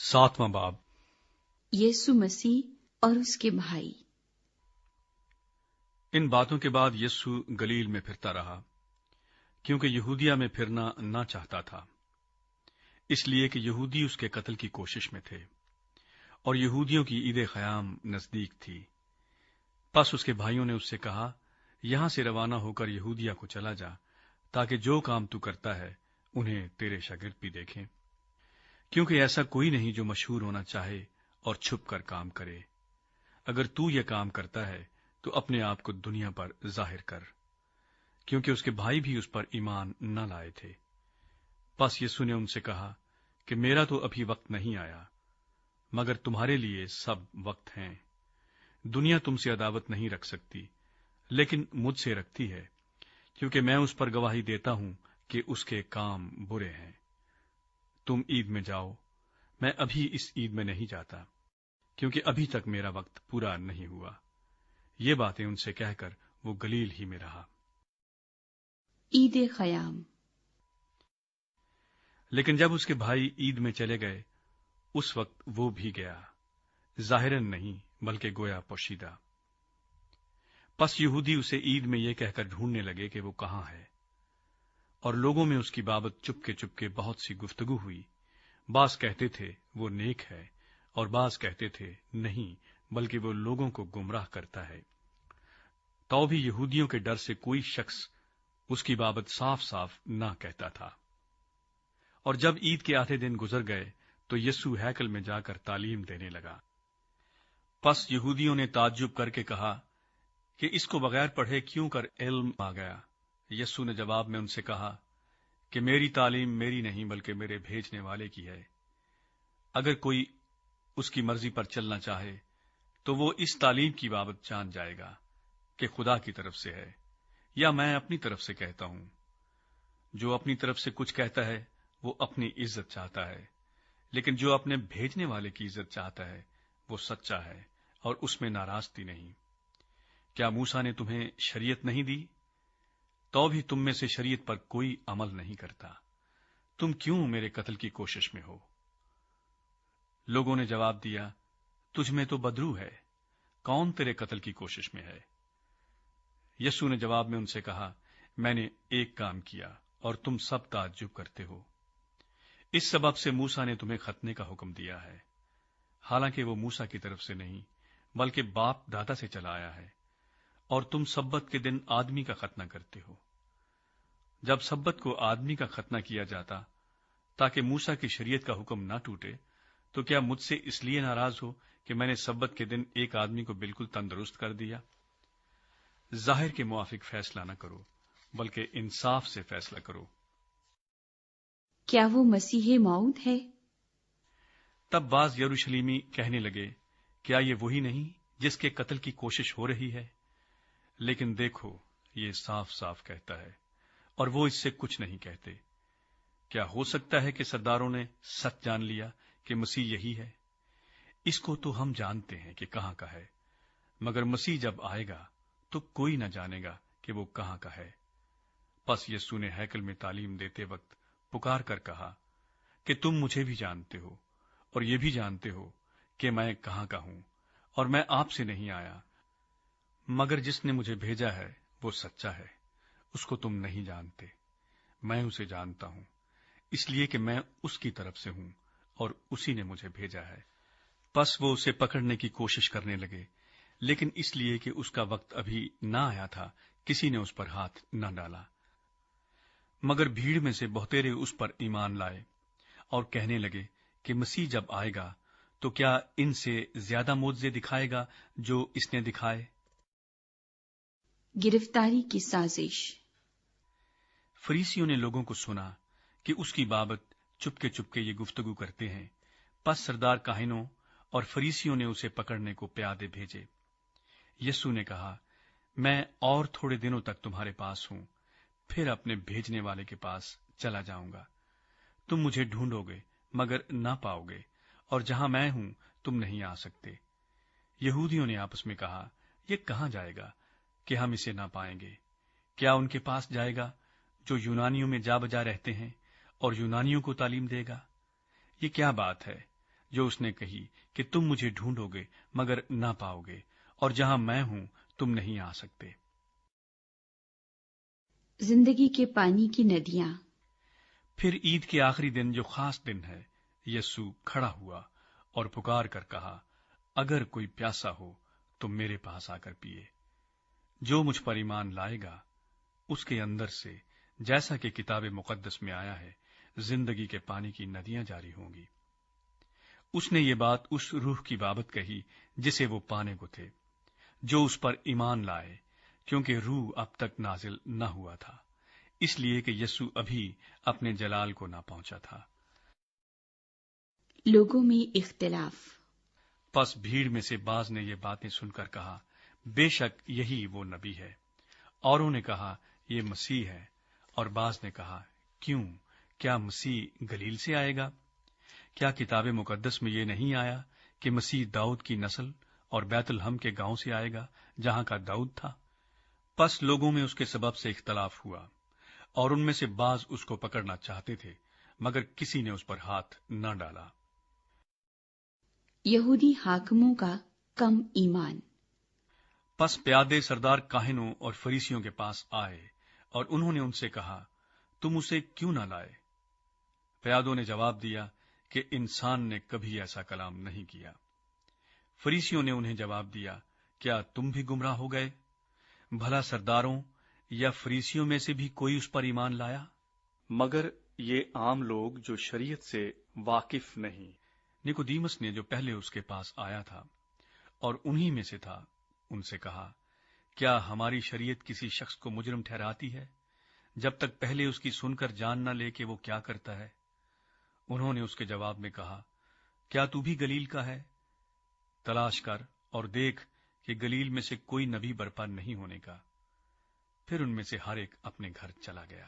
7वां बाब। यीशु मसीह और उसके भाई। इन बातों के बाद यीशु गलील में फिरता रहा, क्योंकि यहूदिया में फिरना न चाहता था, इसलिए कि यहूदी उसके कत्ल की कोशिश में थे और यहूदियों की ईद ख़याम नजदीक थी। बस उसके भाइयों ने उससे कहा, यहां से रवाना होकर यहूदिया को चला जा, ताकि जो काम तू करता है उन्हें तेरे शागिर्द भी देखें, क्योंकि ऐसा कोई नहीं जो मशहूर होना चाहे और छुप कर काम करे। अगर तू यह काम करता है तो अपने आप को दुनिया पर जाहिर कर, क्योंकि उसके भाई भी उस पर ईमान न लाए थे। बस यीशु ने उनसे कहा कि मेरा तो अभी वक्त नहीं आया, मगर तुम्हारे लिए सब वक्त हैं। दुनिया तुमसे अदावत नहीं रख सकती, लेकिन मुझसे रखती है, क्योंकि मैं उस पर गवाही देता हूं कि उसके काम बुरे हैं। तुम ईद में जाओ, मैं अभी इस ईद में नहीं जाता, क्योंकि अभी तक मेरा वक्त पूरा नहीं हुआ। ये बातें उनसे कहकर वो गलील ही में रहा। ईद ख़याम। लेकिन जब उसके भाई ईद में चले गए, उस वक्त वो भी गया, जाहिरन नहीं बल्कि गोया पोशीदा। बस यहूदी उसे ईद में ये कहकर ढूंढने लगे कि वो कहां है, और लोगों में उसकी बाबत चुपके चुपके बहुत सी गुफ्तगू हुई। बास कहते थे वो नेक है, और बास कहते थे नहीं, बल्कि वो लोगों को गुमराह करता है। तो भी यहूदियों के डर से कोई शख्स उसकी बाबत साफ साफ ना कहता था। और जब ईद के आधे दिन गुजर गए तो यीशु हैकल में जाकर तालीम देने लगा। बस यहूदियों ने ताज्जुब करके कहा कि इसको बगैर पढ़े क्यों कर इल्म आ गया। यीशु ने जवाब में उनसे कहा कि मेरी तालीम मेरी नहीं बल्कि मेरे भेजने वाले की है। अगर कोई उसकी मर्जी पर चलना चाहे तो वो इस तालीम की बाबत जान जाएगा कि खुदा की तरफ से है या मैं अपनी तरफ से कहता हूं। जो अपनी तरफ से कुछ कहता है वो अपनी इज्जत चाहता है, लेकिन जो अपने भेजने वाले की इज्जत चाहता है वो सच्चा है और उसमें नाराजगी नहीं। क्या मूसा ने तुम्हें शरीयत नहीं दी? तो भी तुम में से शरीयत पर कोई अमल नहीं करता। तुम क्यों मेरे कत्ल की कोशिश में हो? लोगों ने जवाब दिया, तुझ में तो बदरू है, कौन तेरे कत्ल की कोशिश में है? यीशु ने जवाब में उनसे कहा, मैंने एक काम किया और तुम सब ताज्जुब करते हो। इस सबब से मूसा ने तुम्हें खतने का हुक्म दिया है, हालांकि वो मूसा की तरफ से नहीं बल्कि बाप दादा से चला आया है, और तुम सब्बत के दिन आदमी का खतना करते हो। जब सब्बत को आदमी का खतना किया जाता ताकि मूसा की शरीयत का हुक्म ना टूटे, तो क्या मुझसे इसलिए नाराज हो कि मैंने सब्बत के दिन एक आदमी को बिल्कुल तंदुरुस्त कर दिया? जाहिर के मुआफिक फैसला न करो, बल्कि इंसाफ से फैसला करो। क्या वो मसीह मौऊद है? तब बाज यरूशलेमी कहने लगे, क्या ये वही नहीं जिसके कत्ल की कोशिश हो रही है? लेकिन देखो, ये साफ साफ कहता है और वो इससे कुछ नहीं कहते। क्या हो सकता है कि सरदारों ने सच जान लिया कि मसीह यही है? इसको तो हम जानते हैं कि कहां का है, मगर मसीह जब आएगा तो कोई न जानेगा कि वो कहां का है। बस यीशु ने हैकल में तालीम देते वक्त पुकार कर कहा कि तुम मुझे भी जानते हो और ये भी जानते हो कि मैं कहां का हूं, और मैं आपसे नहीं आया, मगर जिसने मुझे भेजा है वो सच्चा है, उसको तुम नहीं जानते। मैं उसे जानता हूं, इसलिए कि मैं उसकी तरफ से हूं और उसी ने मुझे भेजा है। बस वो उसे पकड़ने की कोशिश करने लगे, लेकिन इसलिए कि उसका वक्त अभी ना आया था, किसी ने उस पर हाथ न डाला। मगर भीड़ में से बहुतेरे उस पर ईमान लाए और कहने लगे कि मसीह जब आएगा तो क्या इनसे ज्यादा मोज़े दिखाएगा जो इसने दिखाए? गिरफ्तारी की साजिश। फरीसियों ने लोगों को सुना कि उसकी बाबत चुपके चुपके ये गुफ्तगू करते हैं। बस सरदार काहिनों और फरीसियों ने उसे पकड़ने को प्यादे भेजे। यीशु ने कहा, मैं और थोड़े दिनों तक तुम्हारे पास हूं, फिर अपने भेजने वाले के पास चला जाऊंगा। तुम मुझे ढूंढोगे मगर ना पाओगे, और जहां मैं हूं तुम नहीं आ सकते। यहूदियों ने आपस में कहा, ये कहां जाएगा कि हम इसे ना पाएंगे? क्या उनके पास जाएगा जो यूनानियों में जा बजा रहते हैं और यूनानियों को तालीम देगा? ये क्या बात है? جو اس نے کہی کہ تم مجھے ڈھونڈوگے مگر نہ پاؤگے، اور جہاں میں ہوں تم نہیں آ سکتے۔ زندگی کے پانی کی ندیاں۔ پھر عید کے آخری دن جو خاص دن ہے، یسوع کھڑا ہوا اور پکار کر کہا، اگر کوئی پیاسا ہو تو میرے پاس آ کر پیے۔ جو مجھ پر ایمان لائے گا اس کے اندر سے، جیسا کہ کتاب مقدس میں آیا ہے، زندگی کے پانی کی ندیاں جاری ہوں گی۔ اس نے یہ بات اس روح کی بابت کہی جسے وہ پانے کو تھے، جو اس پر ایمان لائے، کیونکہ روح اب تک نازل نہ ہوا تھا، اس لیے کہ یسوع ابھی اپنے جلال کو نہ پہنچا تھا۔ لوگوں میں اختلاف۔ پس بھیڑ میں سے بعض نے یہ باتیں سن کر کہا، بے شک یہی وہ نبی ہے۔ اوروں نے کہا، یہ مسیح ہے، اور بعض نے کہا، کیوں، کیا مسیح گلیل سے آئے گا؟ کیا کتاب مقدس میں یہ نہیں آیا کہ مسیح داؤد کی نسل اور بیت الحم کے گاؤں سے آئے گا جہاں کا داؤد تھا؟ پس لوگوں میں اس کے سبب سے اختلاف ہوا، اور ان میں سے بعض اس کو پکڑنا چاہتے تھے، مگر کسی نے اس پر ہاتھ نہ ڈالا۔ یہودی حاکموں کا کم ایمان۔ پس پیادے سردار کاہنوں اور فریسیوں کے پاس آئے، اور انہوں نے ان سے کہا، تم اسے کیوں نہ لائے؟ پیادوں نے جواب دیا کہ انسان نے کبھی ایسا کلام نہیں کیا۔ فریسیوں نے انہیں جواب دیا، کیا تم بھی گمراہ ہو گئے؟ بھلا سرداروں یا فریسیوں میں سے بھی کوئی اس پر ایمان لایا؟ مگر یہ عام لوگ جو شریعت سے واقف نہیں۔ نکودیمس نے جو پہلے اس کے پاس آیا تھا اور انہی میں سے تھا، ان سے کہا، کیا ہماری شریعت کسی شخص کو مجرم ٹھہراتی ہے جب تک پہلے اس کی سن کر جان نہ لے کہ وہ کیا کرتا ہے؟ انہوں نے اس کے جواب میں کہا، کیا تو بھی گلیل کا ہے؟ تلاش کر اور دیکھ کہ گلیل میں سے کوئی نبی برپا نہیں ہونے کا۔ پھر ان میں سے ہر ایک اپنے گھر چلا گیا۔